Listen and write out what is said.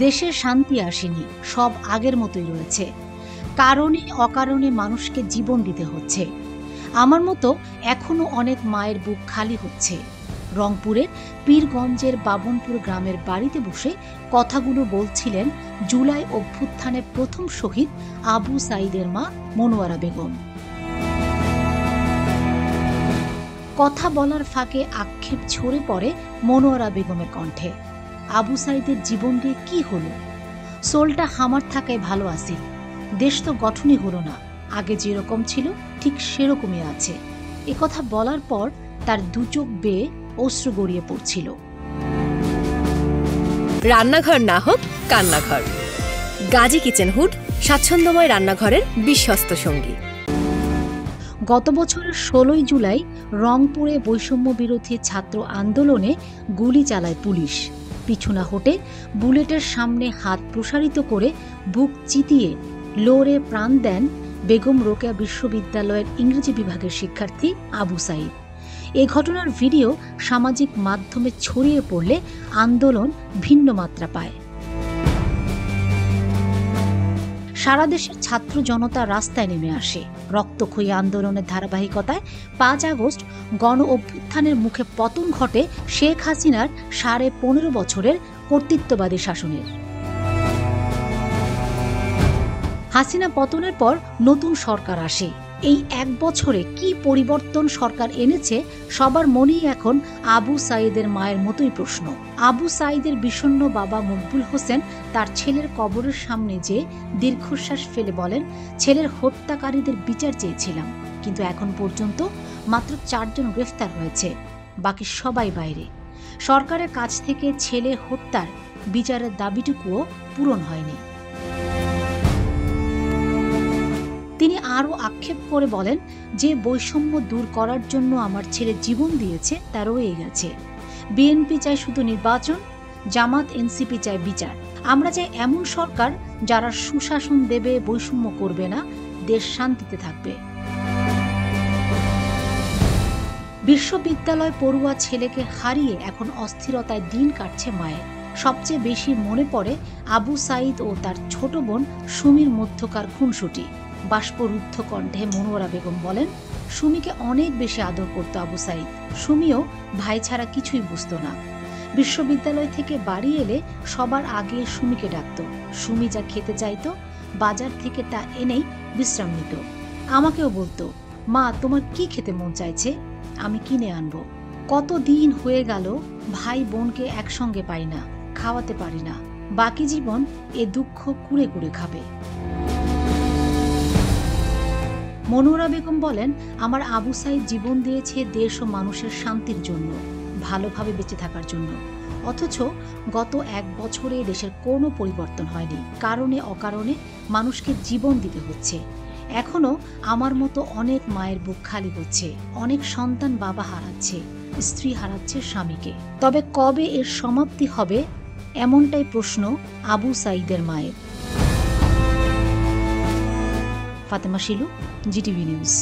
দেশে শান্তি আসেনি, সব আগের মতোই রয়েছে। কারণে অকারণে মানুষকে জীবন দিতে হচ্ছে। আমার মতো এখনো অনেক মায়ের বুক খালি হচ্ছে। রংপুরের পীরগঞ্জের বাবনপুর গ্রামের বাড়িতে বসে কথাগুলো বলছিলেন জুলাই অভ্যুত্থানে প্রথম শহীদ আবু সাঈদের মা মনোয়ারা বেগম। কথা বলার ফাঁকে আক্ষেপ ঝরে পড়ে মনোয়ারা বেগমের কণ্ঠে। আবু সাঈদের জীবন দিয়ে কি হলো? সোলটা হামার থাকায় ভালো আছিল। দেশ তো গঠনই হলো না, আগে যেরকম ছিল ঠিক সেরকমই আছে। একথা বলার পর তার দুচোখ বেয়ে অশ্রু গড়িয়ে পড়ছিল। রান্নাঘর না হোক কান্নাঘর, গাজী কিচেন হুড স্বাচ্ছন্দ্যময় রান্নাঘরের বিশ্বস্ত সঙ্গী। গত বছরের 16 জুলাই রংপুরে বৈষম্য বিরোধী ছাত্র আন্দোলনে গুলি চালায় পুলিশ। পিছুনা হটে বুলেটের সামনে হাত প্রসারিত করে বুক চিতিয়ে লোরে প্রাণ দেন বেগম রোকেয়া বিশ্ববিদ্যালয়ের ইংরেজি বিভাগের শিক্ষার্থী আবু সাঈদ। এ ঘটনার ভিডিও সামাজিক মাধ্যমে ছড়িয়ে পড়লে আন্দোলন ভিন্ন মাত্রা পায়। সারা দেশের ছাত্র জনতা রাস্তায় নেমে আসে। রক্তক্ষয়ী আন্দোলনের ধারাবাহিকতায় 5 আগস্ট গণ অভ্যুত্থানের মুখে পতন ঘটে শেখ হাসিনার 15.5 বছরের কর্তৃত্ববাদী শাসনের। হাসিনা পতনের পর নতুন সরকার আসে। এই 1 বছরে কি পরিবর্তন সরকার এনেছে সবার মনেই এখন আবু সাঈদের মায়ের মতোই প্রশ্ন। আবু সাঈদের বিষণ্ণ বাবা মকবুল হোসেন তার ছেলের কবরের সামনে যে দীর্ঘশ্বাস ফেলে বলেন, ছেলের হত্যাকারীদের বিচার চেয়েছিলাম, কিন্তু এখন পর্যন্ত মাত্র 4 জন গ্রেফতার হয়েছে, বাকি সবাই বাইরে। সরকারের কাছ থেকে ছেলে হত্যার বিচারের দাবিটুকুও পূরণ হয়নি। তিনি আরও আক্ষেপ করে বলেন, যে বৈষম্য দূর করার জন্য আমার ছেলে জীবন দিয়েছে তা রয়ে গেছে। বিএনপি চায় শুধু নির্বাচন, জামাত এনসিপি চায় বিচার। আমরা চাই এমন সরকার যারা সুশাসন দেবে, বৈষম্য করবে না, দেশ শান্তিতে থাকবে। বিশ্ববিদ্যালয় পড়ুয়া ছেলেকে হারিয়ে এখন অস্থিরতায় দিন কাটছে মায়ের। সবচেয়ে বেশি মনে পড়ে আবু সাঈদ ও তার ছোট বোন সুমির মধ্যকার খুনসুটি। বাষ্পরুদ্ধ কণ্ঠে মনোয়ারা বেগম বলেন, সুমিকে অনেক বেশি আদর করত আবু সাঈদ। সুমিও ভাই ছাড়া কিছুই বুঝত না। বিশ্ববিদ্যালয় থেকে বাড়ি এলে সবার আগে সুমিকে ডাকত। সুমি যা খেতে চাইতো বাজার থেকে তা এনেই বিশ্রাম নিত। আমাকেও বলতো, মা তোমার কি খেতে মন চাইছে, আমি কিনে আনবো। কতদিন হয়ে গেল ভাই বোনকে একসঙ্গে পাই না, খাওয়াতে পারি না। বাকি জীবন এ দুঃখ কুড়ে কুড়ে খাবে। মনোয়ারা বেগম বলেন, আমার আবু সাঈদ জীবন দিয়েছে দেশ ও মানুষের শান্তির জন্য, ভালোভাবে বেঁচে থাকার জন্য। অথচ গত 1 বছরে দেশের কোনো পরিবর্তন হয়নি। কারণে অকারণে মানুষকে জীবন দিতে হচ্ছে। এখনো আমার মতো অনেক মায়ের বুক খালি হচ্ছে, অনেক সন্তান বাবা হারাচ্ছে, স্ত্রী হারাচ্ছে স্বামীকে। তবে কবে এর সমাপ্তি হবে, এমনটাই প্রশ্ন আবু সাঈদের মায়ের। Fatema Shilu, GTV news.